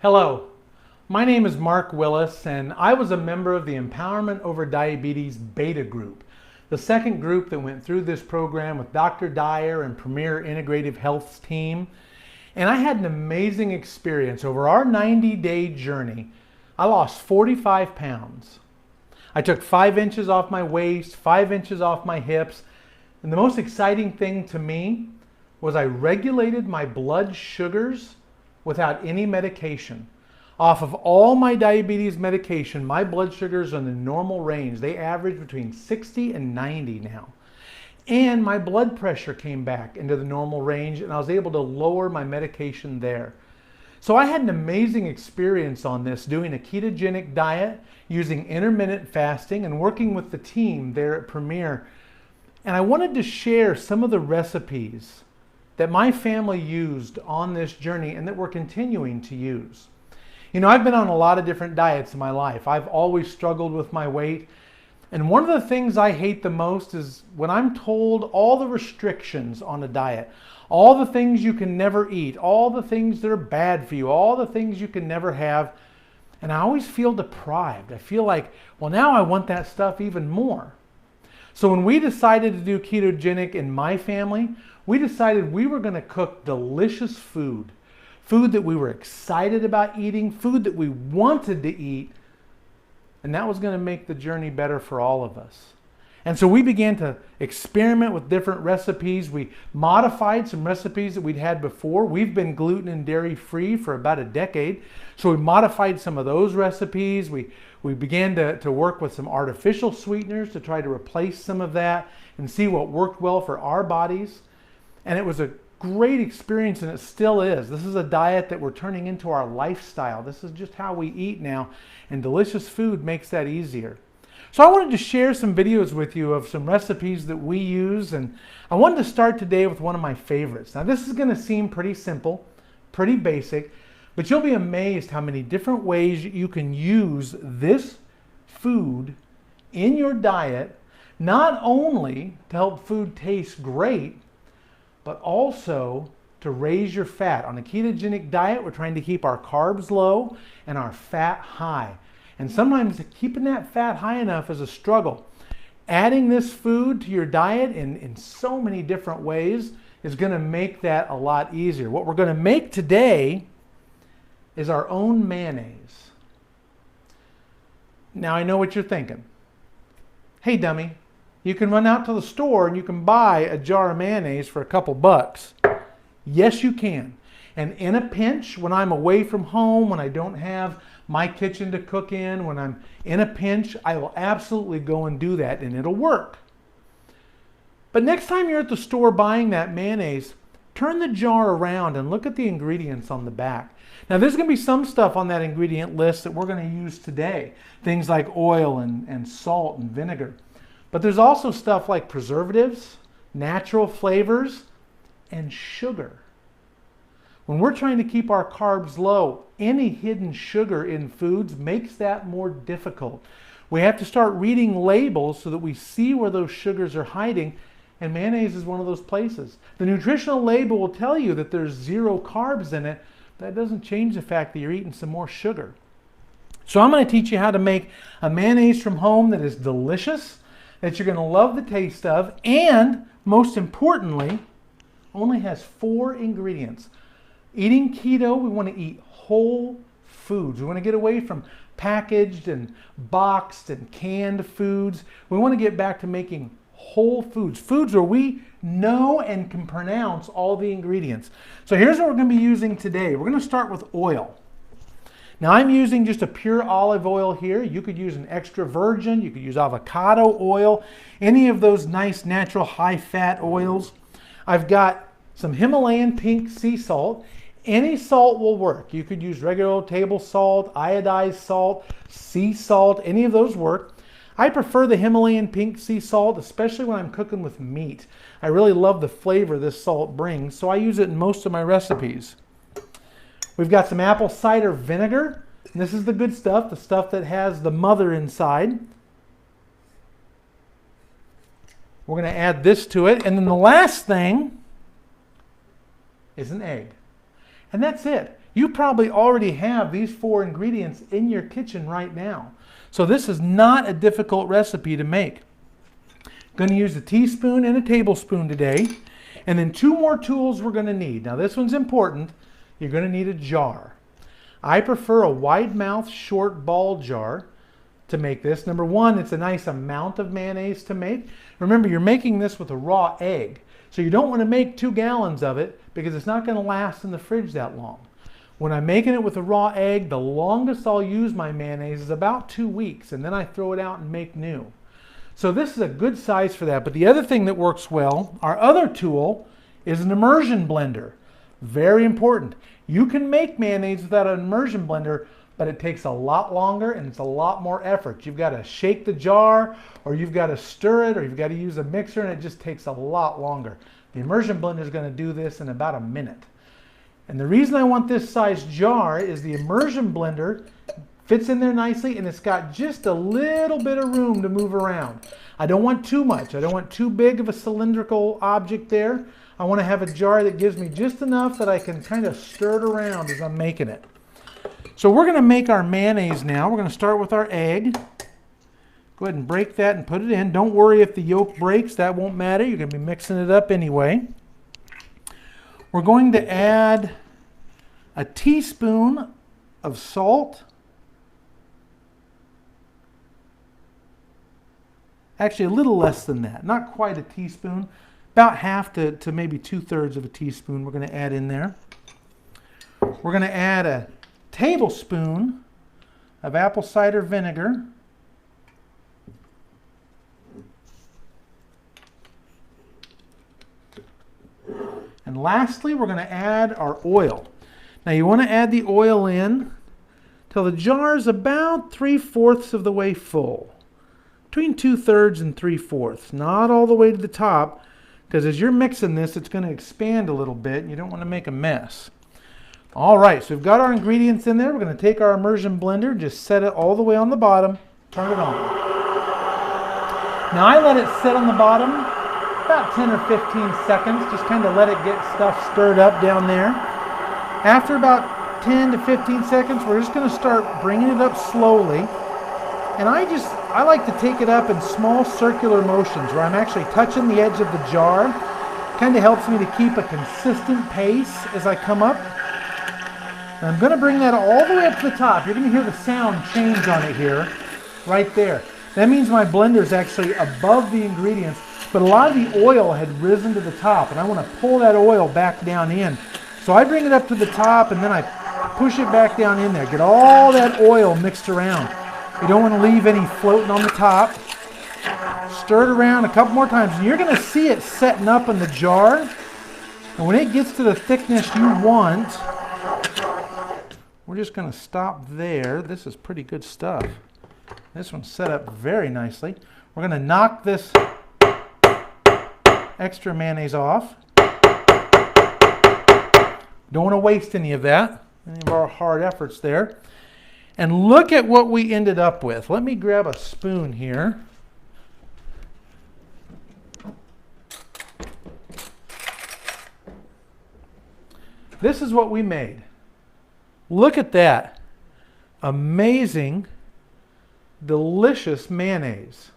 Hello, my name is Mark Willis, and I was a member of the Empowerment Over Diabetes Beta Group, the second group that went through this program with Dr. Dyer and Premier Integrative Health's team. And I had an amazing experience. Over our 90-day journey, I lost 45 pounds. I took 5 inches off my waist, 5 inches off my hips, and the most exciting thing to me was I regulated my blood sugars without any medication. Off of all my diabetes medication, my blood sugars are in the normal range. They average between 60 and 90 now. And my blood pressure came back into the normal range, and I was able to lower my medication there. So I had an amazing experience on this, doing a ketogenic diet, using intermittent fasting, and working with the team there at Premier. And I wanted to share some of the recipes that my family used on this journey and that we're continuing to use. You know, I've been on a lot of different diets in my life. I've always struggled with my weight. And one of the things I hate the most is when I'm told all the restrictions on a diet, all the things you can never eat, all the things that are bad for you, all the things you can never have. And I always feel deprived. I feel like, well, now I want that stuff even more. So when we decided to do ketogenic in my family, we decided we were going to cook delicious food. Food that we were excited about eating, food that we wanted to eat, and that was going to make the journey better for all of us. And so we began to experiment with different recipes. We modified some recipes that we'd had before. We've been gluten and dairy free for about a decade, so we modified some of those recipes. We began to work with some artificial sweeteners to try to replace some of that and see what worked well for our bodies. And it was a great experience, and it still is. This is a diet that we're turning into our lifestyle. This is just how we eat now, and delicious food makes that easier. So I wanted to share some videos with you of some recipes that we use, and I wanted to start today with one of my favorites. Now this is going to seem pretty simple, pretty basic, but you'll be amazed how many different ways you can use this food in your diet, not only to help food taste great, but also to raise your fat. On a ketogenic diet, we're trying to keep our carbs low and our fat high. And sometimes keeping that fat high enough is a struggle. Adding this food to your diet in so many different ways is going to make that a lot easier. What we're going to make today is our own mayonnaise. Now I know what you're thinking. Hey dummy, you can run out to the store and you can buy a jar of mayonnaise for a couple bucks. Yes, you can. And in a pinch, when I'm away from home, when I don't have my kitchen to cook in, when I'm in a pinch, I will absolutely go and do that, and it'll work. But next time you're at the store buying that mayonnaise, turn the jar around and look at the ingredients on the back. Now there's going to be some stuff on that ingredient list that we're going to use today. Things like oil and salt and vinegar. But there's also stuff like preservatives, natural flavors, and sugar. When we're trying to keep our carbs low, any hidden sugar in foods makes that more difficult. We have to start reading labels so that we see where those sugars are hiding, and mayonnaise is one of those places. The nutritional label will tell you that there's 0 carbs in it. That doesn't change the fact that you're eating some more sugar. So I'm going to teach you how to make a mayonnaise from home that is delicious, that you're going to love the taste of, and most importantly, only has 4 ingredients. Eating keto, we want to eat whole foods. We want to get away from packaged and boxed and canned foods. We want to get back to making whole foods, foods where we know and can pronounce all the ingredients. So here's what we're going to be using today. We're going to start with oil. Now I'm using just a pure olive oil here. You could use an extra virgin, you could use avocado oil, any of those nice natural high-fat oils. I've got some Himalayan pink sea salt. Any salt will work. You could use regular old table salt, iodized salt, sea salt, any of those work. I prefer the Himalayan pink sea salt, especially when I'm cooking with meat. I really love the flavor this salt brings, so I use it in most of my recipes. We've got some apple cider vinegar. And this is the good stuff, the stuff that has the mother inside. We're going to add this to it. And then the last thing is an egg. And that's it. You probably already have these 4 ingredients in your kitchen right now. So this is not a difficult recipe to make. I'm going to use a teaspoon and a tablespoon today. And then 2 more tools we're going to need. Now this one's important. You're going to need a jar. I prefer a wide mouth, short ball jar to make this. Number 1, it's a nice amount of mayonnaise to make. Remember, you're making this with a raw egg. So you don't want to make 2 gallons of it because it's not going to last in the fridge that long. When I'm making it with a raw egg, the longest I'll use my mayonnaise is about 2 weeks, and then I throw it out and make new. So this is a good size for that. But the other thing that works well, our other tool, is an immersion blender. Very important. You can make mayonnaise without an immersion blender, but it takes a lot longer and it's a lot more effort. You've got to shake the jar, or you've got to stir it, or you've got to use a mixer, and it just takes a lot longer. The immersion blender is going to do this in about a minute. And the reason I want this size jar is the immersion blender fits in there nicely, and it's got just a little bit of room to move around. I don't want too much. I don't want too big of a cylindrical object there. I want to have a jar that gives me just enough that I can kind of stir it around as I'm making it. So we're going to make our mayonnaise now. We're going to start with our egg. Go ahead and break that and put it in. Don't worry if the yolk breaks. That won't matter. You're going to be mixing it up anyway. We're going to add a teaspoon of salt. Actually, a little less than that. Not quite a teaspoon. About half to maybe 2/3 of a teaspoon we're going to add in there. We're going to add a tablespoon of apple cider vinegar. And lastly, we're going to add our oil. Now you want to add the oil in till the jar is about 3/4 of the way full. Between 2/3 and 3/4. Not all the way to the top, because as you're mixing this, it's going to expand a little bit and you don't want to make a mess. All right, so we've got our ingredients in there. We're going to take our immersion blender, just set it all the way on the bottom, turn it on. Now I let it sit on the bottom about 10 or 15 seconds, just kind of let it get stuff stirred up down there. After about 10 to 15 seconds, we're just going to start bringing it up slowly. And I like to take it up in small circular motions where I'm actually touching the edge of the jar. Kind of helps me to keep a consistent pace as I come up. And I'm going to bring that all the way up to the top. You're going to hear the sound change on it here, right there. That means my blender is actually above the ingredients, but a lot of the oil had risen to the top, and I want to pull that oil back down in. So I bring it up to the top, and then I push it back down in there. Get all that oil mixed around. You don't want to leave any floating on the top. Stir it around a couple more times, and you're going to see it setting up in the jar. And when it gets to the thickness you want, we're just going to stop there. This is pretty good stuff. This one's set up very nicely. We're going to knock this extra mayonnaise off. Don't want to waste any of that, any of our hard efforts there. And look at what we ended up with. Let me grab a spoon here. This is what we made. Look at that. Amazing, delicious mayonnaise.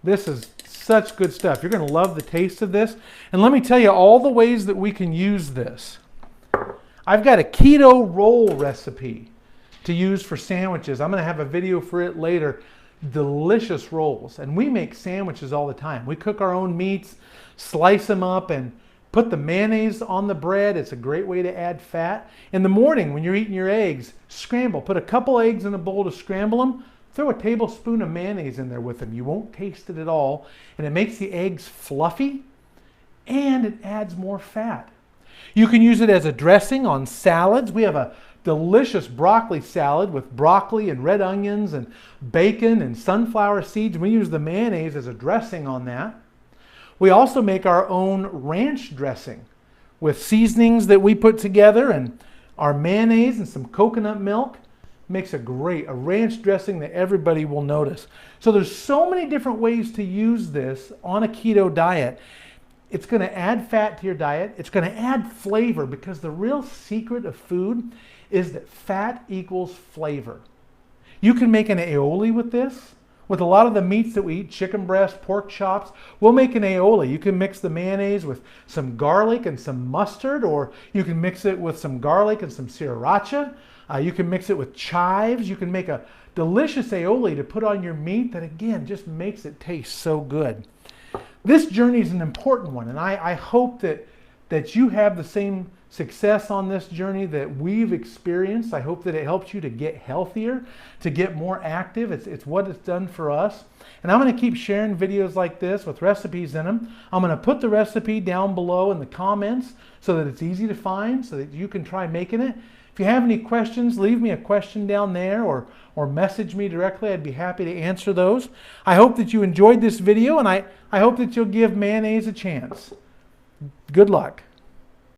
This is such good stuff. You're going to love the taste of this. And let me tell you all the ways that we can use this. I've got a keto roll recipe to use for sandwiches. I'm going to have a video for it later. Delicious rolls. And we make sandwiches all the time. We cook our own meats, slice them up, and put the mayonnaise on the bread. It's a great way to add fat. In the morning, when you're eating your eggs, scramble. Put a couple eggs in a bowl to scramble them. Throw a tablespoon of mayonnaise in there with them. You won't taste it at all. And it makes the eggs fluffy, and it adds more fat. You can use it as a dressing on salads. We have a delicious broccoli salad with broccoli and red onions and bacon and sunflower seeds. We use the mayonnaise as a dressing on that. We also make our own ranch dressing with seasonings that we put together, and our mayonnaise and some coconut milk makes a ranch dressing that everybody will notice. So there's so many different ways to use this on a keto diet. It's going to add fat to your diet. It's going to add flavor, because the real secret of food is that fat equals flavor. You can make an aioli with this. With a lot of the meats that we eat, chicken breast, pork chops, we'll make an aioli. You can mix the mayonnaise with some garlic and some mustard, or you can mix it with some garlic and some sriracha. You can mix it with chives. You can make a delicious aioli to put on your meat that, again, just makes it taste so good. This journey is an important one, and I hope that you have the same success on this journey that we've experienced. I hope that it helps you to get healthier, to get more active. It's what it's done for us. And I'm going to keep sharing videos like this with recipes in them. I'm going to put the recipe down below in the comments so that it's easy to find, so that you can try making it. If you have any questions, leave me a question down there, or message me directly. I'd be happy to answer those. I hope that you enjoyed this video, and I hope that you'll give mayonnaise a chance. Good luck.